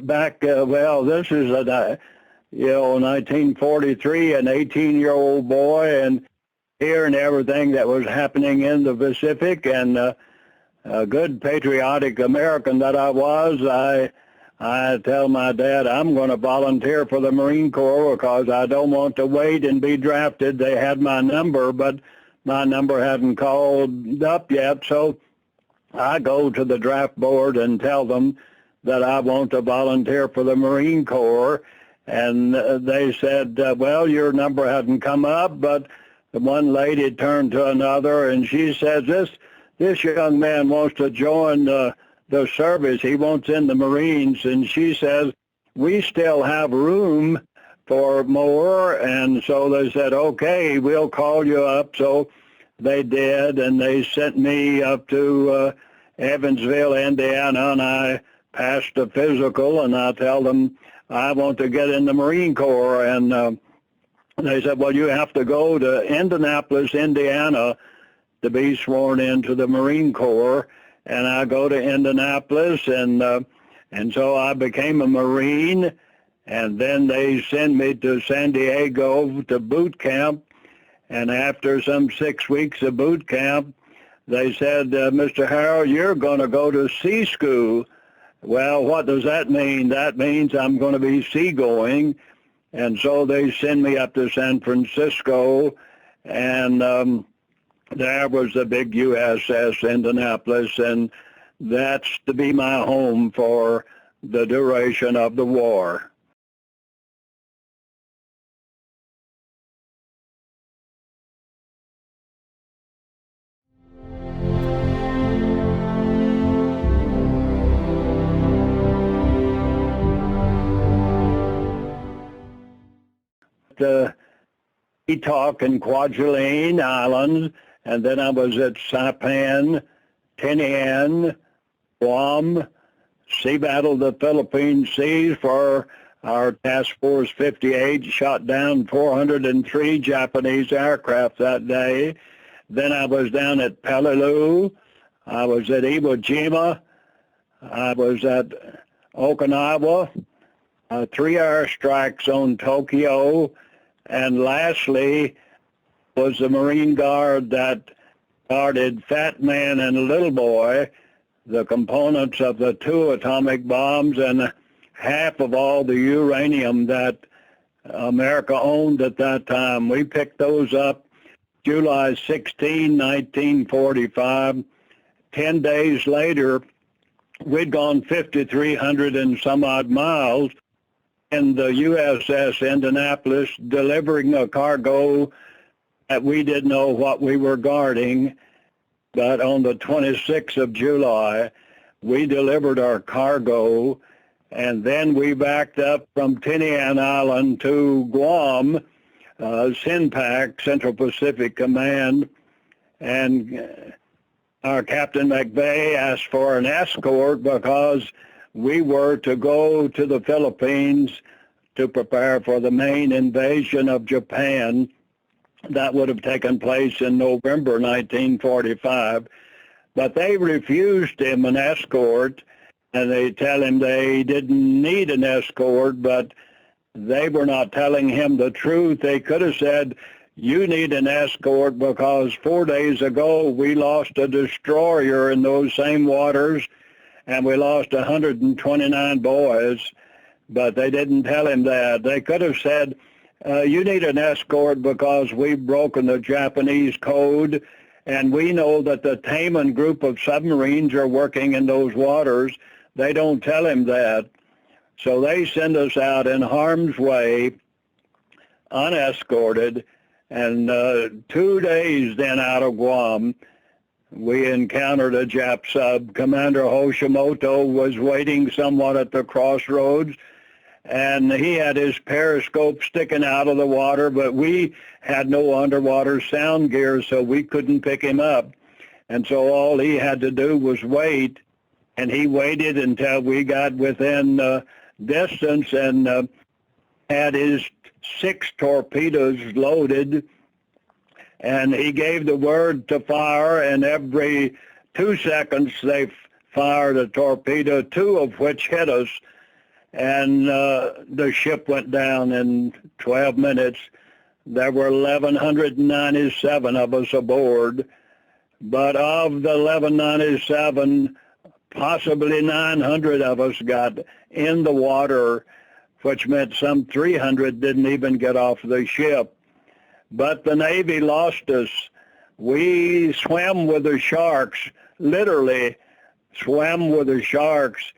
back, well, this is a, 1943, an 18-year-old boy, and hearing everything that was happening in the Pacific, and a good patriotic American that I was, I tell my dad I'm going to volunteer for the Marine Corps because I don't want to wait and be drafted. They had my number, but my number hadn't called up yet, so I go to the draft board and tell them that I want to volunteer for the Marine Corps, and they said, well, your number hadn't come up, but the one lady turned to another, and she says, this young man wants to join the service. He wants in the Marines, and she says, we still have room for more, and so they said, okay, we'll call you up. So they did, and they sent me up to Evansville, Indiana, and I passed the physical, and I tell them I want to get in the Marine Corps, and they said, well, you have to go to Indianapolis, Indiana, to be sworn into the Marine Corps. And I go to Indianapolis, and so I became a Marine, and then they sent me to San Diego to boot camp, and after some 6 weeks of boot camp, they said, Mr. Harrell, you're going to go to sea school. Well, what does that mean? That means I'm going to be seagoing, and so they send me up to San Francisco, and there was the big USS Indianapolis, and that's to be my home for the duration of the war. Etok and Kwajalein Islands, and then I was at Saipan, Tinian, Guam, sea battled the Philippine Seas for our Task Force 58, shot down 403 Japanese aircraft that day. Then I was down at Peleliu, I was at Iwo Jima, I was at Okinawa, 3 airstrikes on Tokyo, and lastly was the Marine Guard that guarded Fat Man and Little Boy, the components of the 2 atomic bombs and half of all the uranium that America owned at that time. We picked those up July 16, 1945. 10 days later, we'd gone 5,300 and some odd miles in the USS Indianapolis, delivering a cargo that we didn't know what we were guarding. But on the 26th of July, we delivered our cargo, and then we backed up from Tinian Island to Guam, SINPAC, Central Pacific Command, and our Captain McVeigh asked for an escort because we were to go to the Philippines to prepare for the main invasion of Japan that would have taken place in November 1945. But they refused him an escort, and they tell him they didn't need an escort, but they were not telling him the truth. They could have said, you need an escort because 4 days ago we lost a destroyer in those same waters, and we lost 129 boys, but they didn't tell him that. They could have said, you need an escort because we've broken the Japanese code, and we know that the Taman group of submarines are working in those waters. They don't tell him that. So they send us out in harm's way, unescorted, and 2 days then out of Guam, we encountered a Jap sub. Commander Hoshimoto was waiting somewhat at the crossroads, and he had his periscope sticking out of the water, but we had no underwater sound gear, so we couldn't pick him up. And so all he had to do was wait, and he waited until we got within distance and had his 6 torpedoes loaded, and he gave the word to fire, and every 2 seconds they fired a torpedo, 2 of which hit us. and the ship went down in 12 minutes. There were 1,197 of us aboard, but of the 1,197, possibly 900 of us got in the water, which meant some 300 didn't even get off the ship. But the Navy lost us. We swam with the sharks, literally swam with the sharks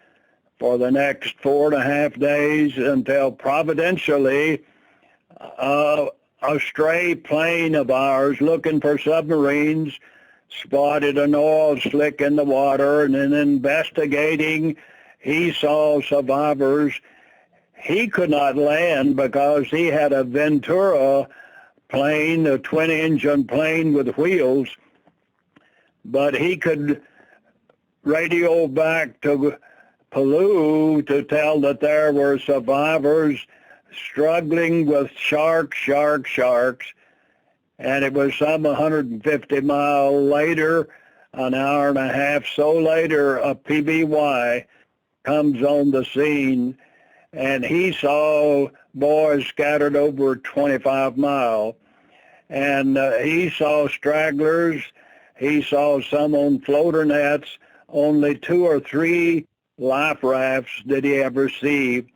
for the next 4.5 days until providentially a stray plane of ours looking for submarines spotted an oil slick in the water, and in investigating, he saw survivors. He could not land because he had a Ventura plane, a twin-engine plane with wheels, but he could radio back to Palau to tell that there were survivors struggling with sharks, and it was some 150 miles later, an hour and a half so later, a PBY comes on the scene, and he saw boys scattered over 25 miles. And he saw stragglers. He saw some on floater nets. Only 2 or 3 life rafts did he ever see.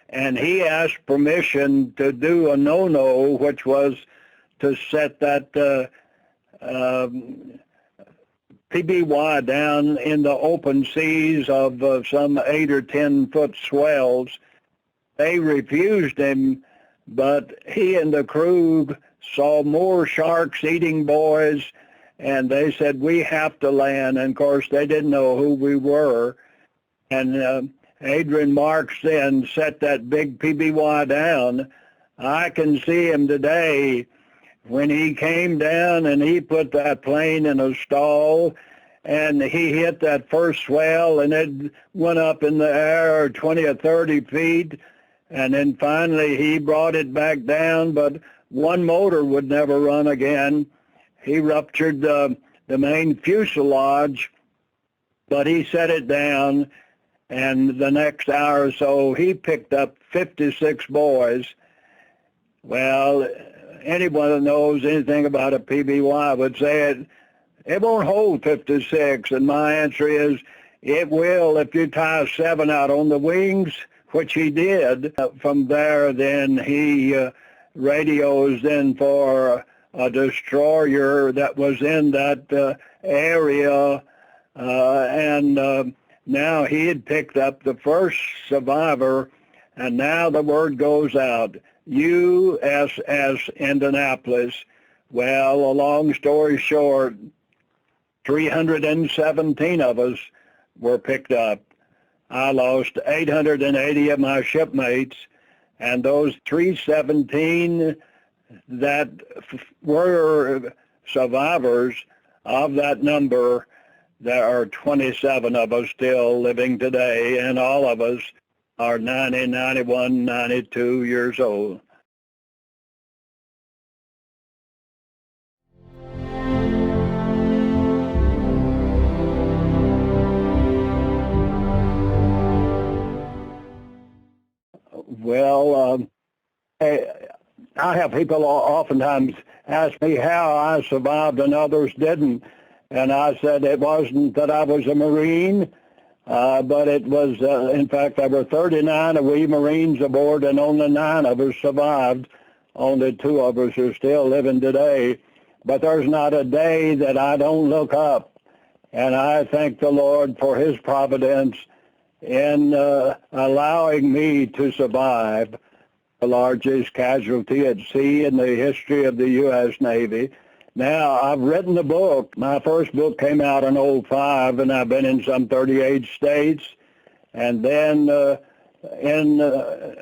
And he asked permission to do a no-no, which was to set that PBY down in the open seas of some 8 or 10 foot swells. They refused him, but he and the crew saw more sharks eating boys, and they said, we have to land. And of course, they didn't know who we were. And Adrian Marks then set that big PBY down. I can see him today when he came down and he put that plane in a stall, and he hit that first swell, and it went up in the air 20 or 30 feet, and then finally he brought it back down, but one motor would never run again. He ruptured the main fuselage, but he set it down, and the next hour or so he picked up 56 boys. Well, anyone that knows anything about a PBY would say it won't hold 56, and my answer is it will if you tie 7 out on the wings, which he did. From there, then he radios then for a destroyer that was in that area, and now he had picked up the first survivor, and now the word goes out, U.S.S. Indianapolis. Well, a long story short, 317 of us were picked up. I lost 880 of my shipmates, and those 317 that were survivors, of that number, there are 27 of us still living today, and all of us are 90, 91, 92 years old. Well, I have people oftentimes ask me how I survived and others didn't. And I said it wasn't that I was a Marine, but it was, in fact, there were 39 of we Marines aboard, and only 9 of us survived. Only 2 of us are still living today. But there's not a day that I don't look up. And I thank the Lord for his providence in allowing me to survive the largest casualty at sea in the history of the U.S. Navy. Now, I've written a book. My first book came out in 2005, and I've been in some 38 states. And then in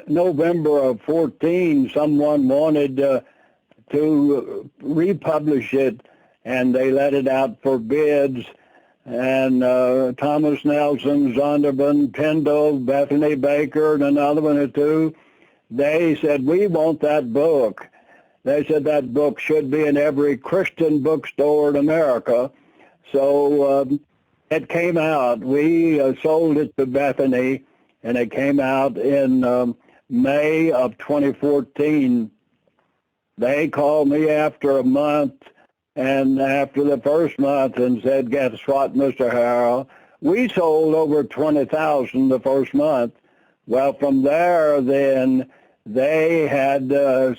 November of 14, someone wanted to republish it, and they let it out for bids. And Thomas Nelson, Zondervan, Tyndall, Bethany Baker, and another one or two, they said, we want that book. They said that book should be in every Christian bookstore in America. So it came out. We sold it to Bethany, and it came out in May of 2014. They called me after a month, and after the first month, and said, "Guess what, Mr. Harrell? We sold over 20,000 the first month." Well, from there, then they had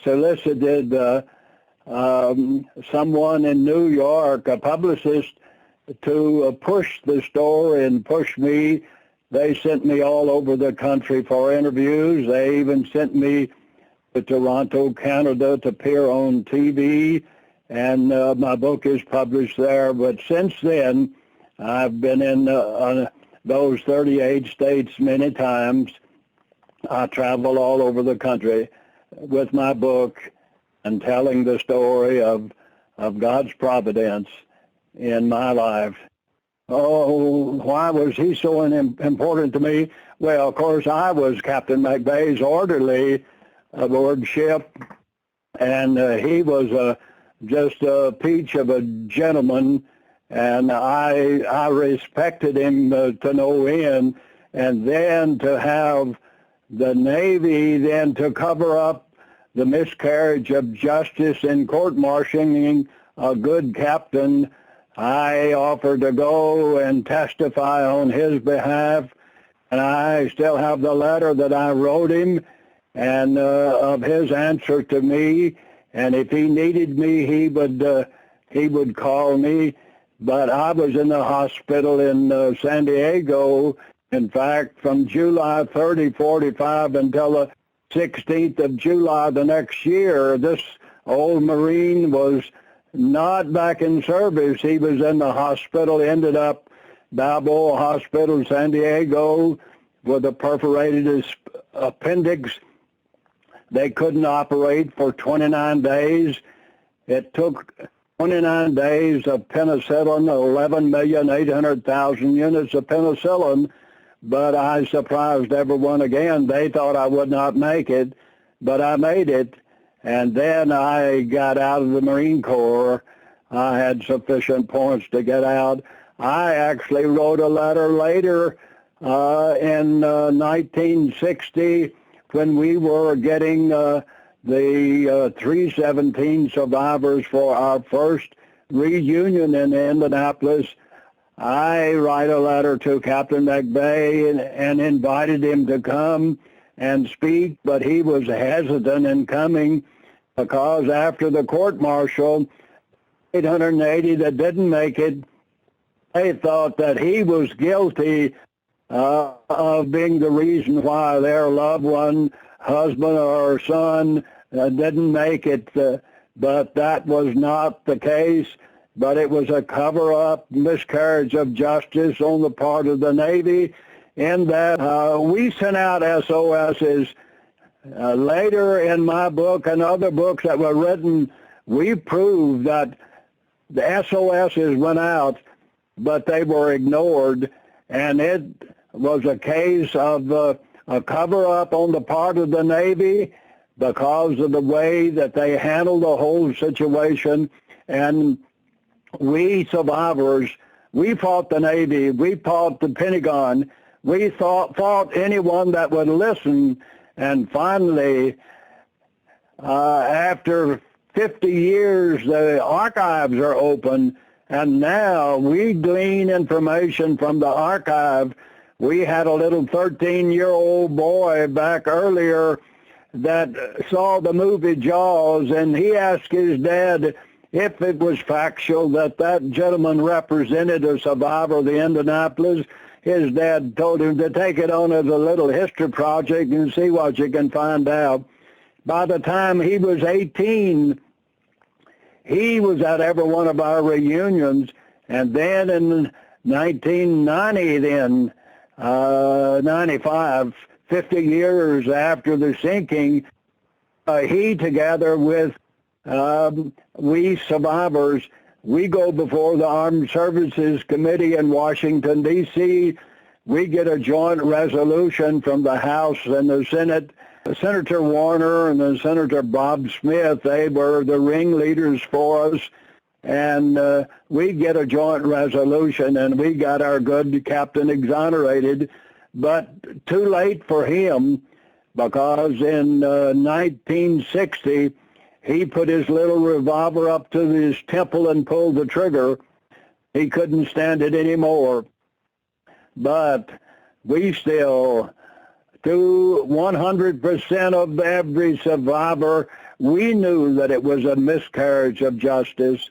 solicited someone in New York, a publicist, to push the story and push me. They sent me all over the country for interviews. They even sent me to Toronto, Canada, to appear on TV, and my book is published there. But since then, I've been in those 38 states many times. I travel all over the country with my book and telling the story of God's providence in my life. Oh, why was he so important to me? Well, of course, I was Captain McVeigh's orderly aboard ship, and he was just a peach of a gentleman, and I respected him to no end. And then to have the Navy then to cover up the miscarriage of justice in court-martialing a good captain, I offered to go and testify on his behalf, and I still have the letter that I wrote him and of his answer to me. And if he needed me, he would call me. But I was in the hospital in San Diego. In fact, from July 30, 45 until the 16th of July the next year, this old Marine was not back in service. He was in the hospital, ended up Balboa Hospital, San Diego, with a perforated appendix. They couldn't operate for 29 days. It took 29 days of penicillin, 11,800,000 units of penicillin, but I surprised everyone again. They thought I would not make it, but I made it. And then I got out of the Marine Corps. I had sufficient points to get out. I actually wrote a letter later in 1960 when we were getting the 317 survivors for our first reunion in Indianapolis. I write a letter to Captain McVeigh and invited him to come and speak, but he was hesitant in coming because after the court-martial, 880 that didn't make it, they thought that he was guilty of being the reason why their loved one, husband or son, didn't make it. But that was not the case. But it was a cover-up, miscarriage of justice on the part of the Navy, in that we sent out SOSs. Later in my book and other books that were written, we proved that the SOSs went out, but they were ignored, and it was a case of a cover-up on the part of the Navy because of the way that they handled the whole situation. And we survivors, we fought the Navy, we fought the Pentagon, we fought anyone that would listen. And finally, after 50 years, the archives are open, and now we glean information from the archive. We had a little 13-year-old boy back earlier that saw the movie Jaws, and he asked his dad if it was factual that that gentleman represented a survivor of the Indianapolis. His dad told him to take it on as a little history project and see what you can find out. By the time he was 18, he was at every one of our reunions. And then in 1990, 95, 50 years after the sinking, he, together with we survivors, we go before the Armed Services Committee in Washington, D.C. We get a joint resolution from the House and the Senate. Senator Warner and Senator Bob Smith, they were the ringleaders for us. And we get a joint resolution, and we got our good captain exonerated. but too late for him, because in 1960, he put his little revolver up to his temple and pulled the trigger. He couldn't stand it anymore. But we still, to 100% of every survivor, we knew that it was a miscarriage of justice.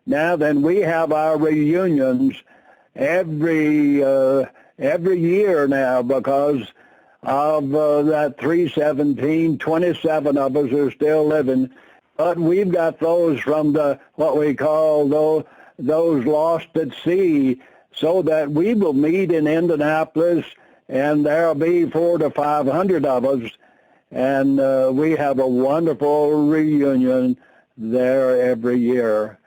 Now then, we have our reunions every year now because of that 317. 27 of us are still living, but we've got those from the what we call those lost at sea, so that we will meet in Indianapolis, and there'll be 400 to 500 of us, and we have a wonderful reunion there every year.